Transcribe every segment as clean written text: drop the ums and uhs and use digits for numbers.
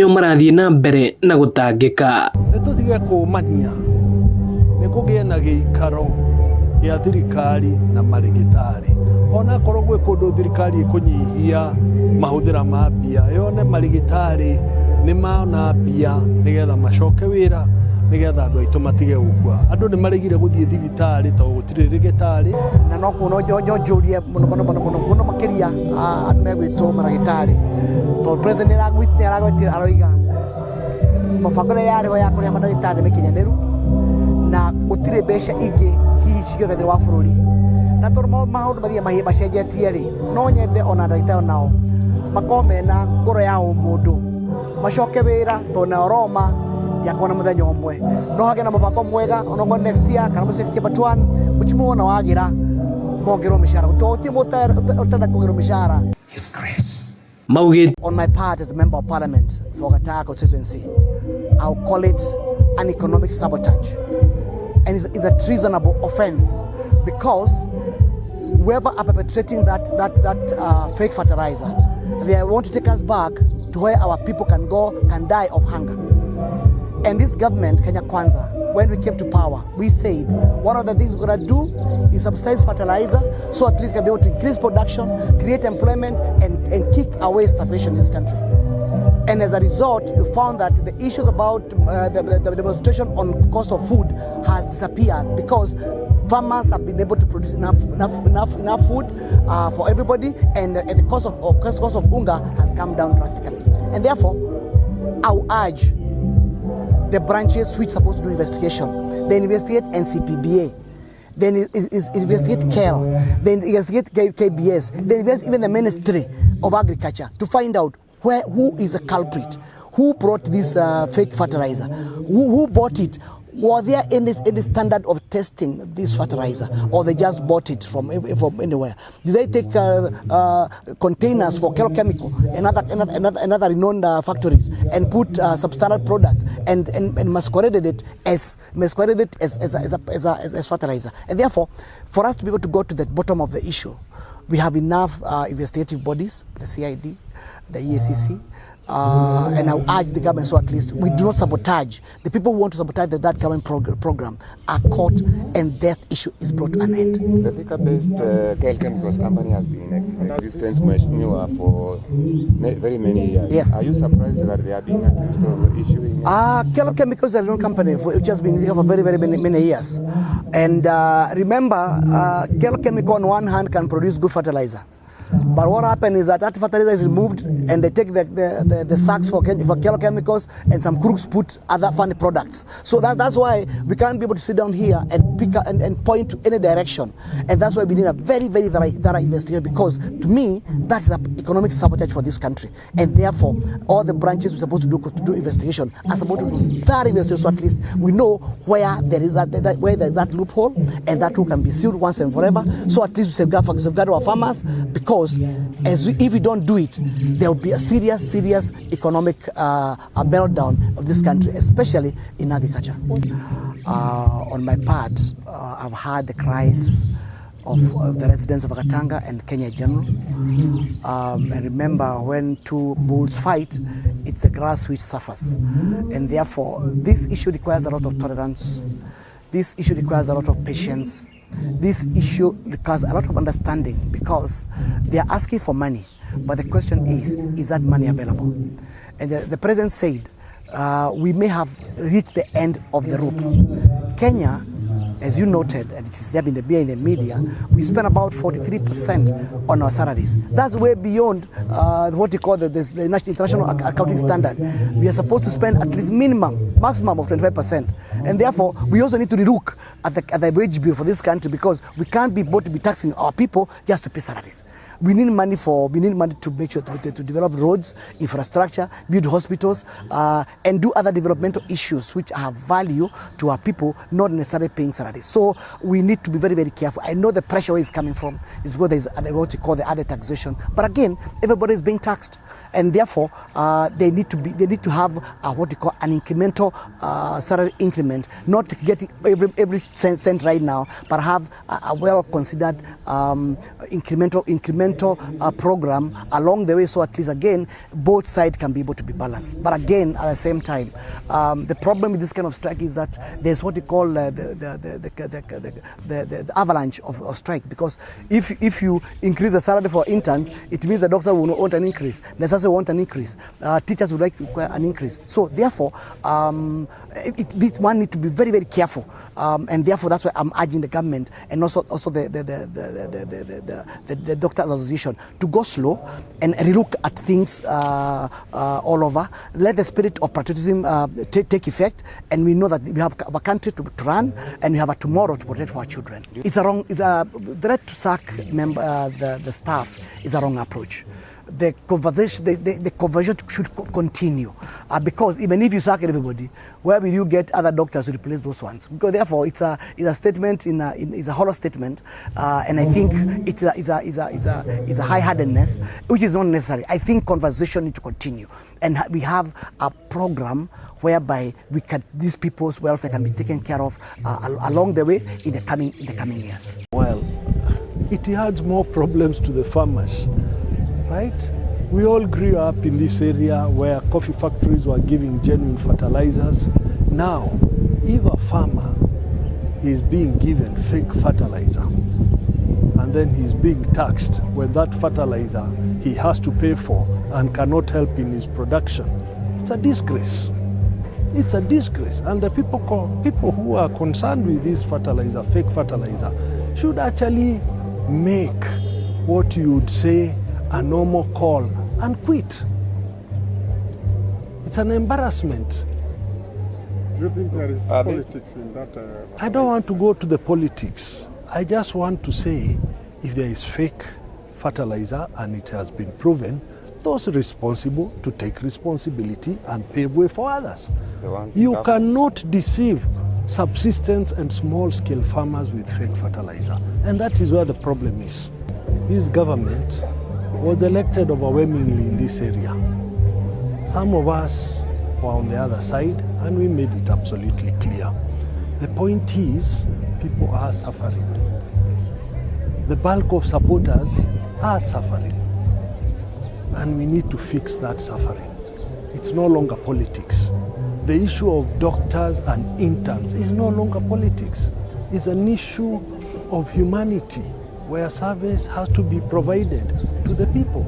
yo marathie na mbere na gutangika tutige kumania ni kugie na giikaro ya thirikari na marigitari ona korwo gwe kundu thirikari ikunyihia mahuthira ma mbia yone marigitari ni maona mbia nigetha macoke wira nigetha andu aitu matige gukua andu ni marigire guthie thibitari to gutire rigitari na no kuno njurie muno makiria andu megwitwo marigitari to president aragwitira aroiga mabangore yariho ya kuria marigitari mikinyanderu na gutire besha ingi hihi ciothe wa bururi na to maundu mathie mahi macenjetie ri no nyende ona ndagitari nao makome na ngoro ya mundu macoke wira to na Roma ya kuona muthenya umwe no hage na mabako mwega onongo next year kana next year but one muchimu na wagira mogero mishara utoti utada kugero mishara his grace mauge on my part as a member of parliament for Gachagua constituency I'll call it an economic sabotage and it's a treasonable offense because whoever are perpetrating that fake fertilizer they want to take us back to where our people can go and die of hunger. And this government, Kenya Kwanza, when we came to power, we said one of the things we're going to do is subsidize fertilizer so at least we can be able to increase production, create employment, and kick away starvation in this country. And as a result, you found that the issues about the demonstration on cost of food has disappeared because farmers have been able to produce enough food for everybody, and the cost of hunger has come down drastically. And therefore, I will urge the branches which are supposed to do investigation, they investigate NCPBA, then investigate KEL, then investigate KBS, then investigate even the Ministry of Agriculture to find out who is a culprit, who brought this fake fertilizer, who bought it. Was there any standard of testing this fertilizer, or they just bought it from anywhere? Did they take containers for chemical and other renowned factories and put substandard products and masqueraded it as fertilizer? And therefore, for us to be able to go to the bottom of the issue, we have enough investigative bodies, the CID, the EACC, and I urge the government so at least we do not sabotage. The people who want to sabotage that government program are caught and that issue is brought to an end. The Thika-based chemicals company has been in existence for very many years. Yes. Are you surprised that they are being accused of issuing? Chemicals is a known company which has been here for very many years. And remember, Chemical on one hand can produce good fertilizer. But what happened is that fertilizer is removed and they take the sacks for chemicals and some crooks put other funny products. So that's why we can't be able to sit down here and pick and point to any direction. And that's why we need a very thorough investigation, because to me that is an economic sabotage for this country. And therefore all the branches we're supposed to do investigation are supposed to do thorough investigation, so at least we know where there is that loophole, and that loophole can be sealed once and forever. So at least we safeguard our farmers, because if we don't do it, there will be a serious economic meltdown of this country, especially in agriculture. On my part, I've heard the cries of the residents of Gatanga and Kenya in general. And remember, when two bulls fight, it's the grass which suffers. And therefore, this issue requires a lot of tolerance. This issue requires a lot of patience. This issue requires a lot of understanding, because they are asking for money, but the question is that money available? And the president said we may have reached the end of the rope. Kenya, as you noted, and it is there in the media, we spend about 43% on our salaries. That's way beyond what we call the international accounting standard. We are supposed to spend at least maximum of 25%. And therefore, we also need to relook at the wage bill for this country, because we can't be both to be taxing our people just to pay salaries. We need money to make sure to develop roads, infrastructure, build hospitals, and do other developmental issues which have value to our people, not necessarily paying salaries. So we need to be very careful. I know the pressure where it's coming from is because there is what we call the added taxation. But again, everybody is being taxed, and therefore they need to have what we call an incremental salary increment, not getting every cent right now, but have a well considered incremental supplemental program along the way, so at least again both sides can be able to be balanced. But again, at the same time, the problem with this kind of strike is that there's what we call the avalanche of strikes, because if you increase the salary for interns, it means the doctors will not want an increase, nurses will want an increase, teachers would like to require an increase. So therefore, one need to be very, very careful, and therefore that's why I'm urging the government and also the Doctors Association to go slow and relook at things all over. Let the spirit of patriotism take effect, and we know that we have a country to run, and we have a tomorrow to protect for our children. It's a threat to sack the staff is a wrong approach. The conversation should continue, because even if you sack everybody, where will you get other doctors to replace those ones? Because therefore, it's a statement it's a hollow statement, and I think it's a high-handedness which is not necessary. I think conversation needs to continue, and we have a program whereby these people's welfare can be taken care of along the way in the coming years. Well, it adds more problems to the farmers. Right? We all grew up in this area where coffee factories were giving genuine fertilizers. Now, if a farmer is being given fake fertilizer and then he's being taxed when that fertilizer he has to pay for and cannot help in his production, it's a disgrace. It's a disgrace. And the people who are concerned with this fertilizer, fake fertilizer, should actually make what you would say a normal call and quit. It's an embarrassment. Do you think there is politics in that? I don't want to go to the politics. I just want to say, if there is fake fertilizer and it has been proven, those responsible to take responsibility and pave way for others. You cannot deceive subsistence and small-scale farmers with fake fertilizer. And that is where the problem is. This government was elected overwhelmingly in this area. Some of us were on the other side, and we made it absolutely clear. The point is, people are suffering. The bulk of supporters are suffering, and we need to fix that suffering. It's no longer politics. The issue of doctors and interns is no longer politics. It's an issue of humanity, where service has to be provided to the people.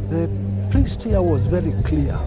The priest here was very clear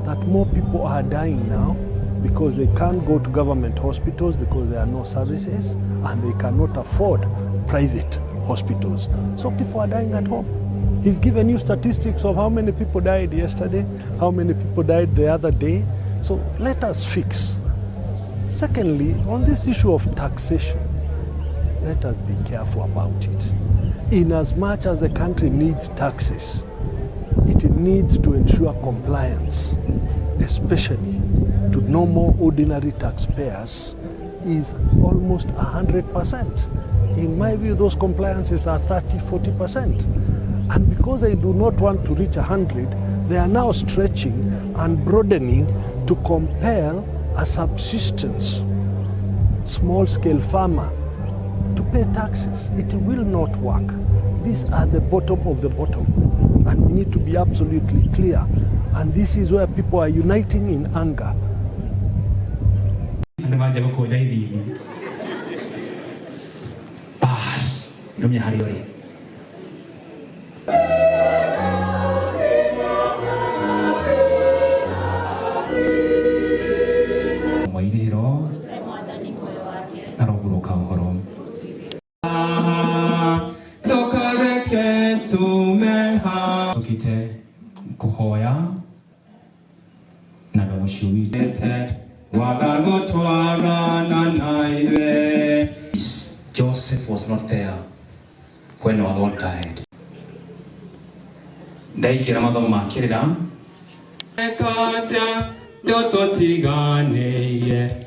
that more people are dying now because they can't go to government hospitals because there are no services, and they cannot afford private hospitals. So people are dying at home. He's given you statistics of how many people died yesterday, how many people died the other day. So let us fix. Secondly, on this issue of taxation, let us be careful about it. In as much as the country needs taxes, it needs to ensure compliance, especially to normal ordinary taxpayers, is almost 100%. In my view, those compliances are 30–40%. And because they do not want to reach 100, they are now stretching and broadening to compel a subsistence small-scale farmer to pay taxes. It will not work. These are the bottom of the bottom, and we need to be absolutely clear. And this is where people are uniting in anger. Joseph was not there when our Lord died. Ndaikira mathomo makirira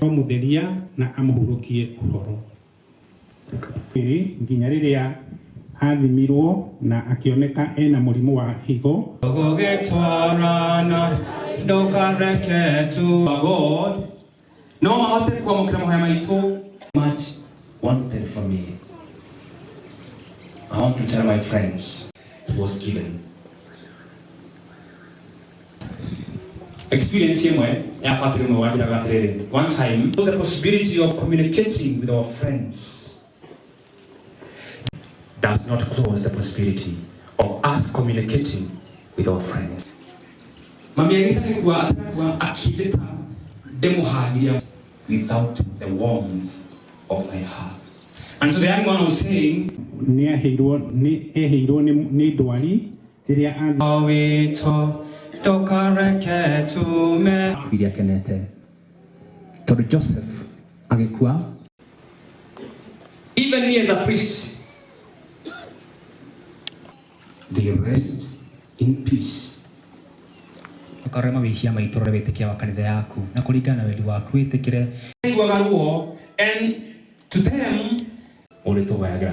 mutheria na amuhurukie uhoro nginya riria athimirwo na akioneka ena murimu wa higo gogitwarana ndokareke tu God no mahote kwamukira muhaya maitu much wanted from me I want to tell my friends it was given. Experience one time was the possibility of communicating with our friends does not close the possibility of us communicating with our friends. Without the warmth of my heart. And so the young man was saying, Joseph agekua. Even me as a priest, they rest in peace. And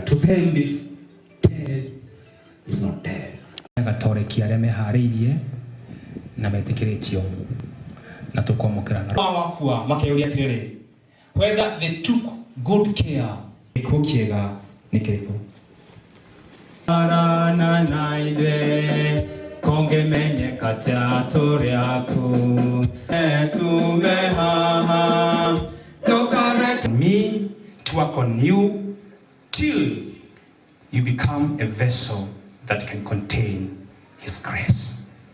to them, if dead is not dead. Whether they took good care. Me to work on you till you become a vessel that can contain His grace.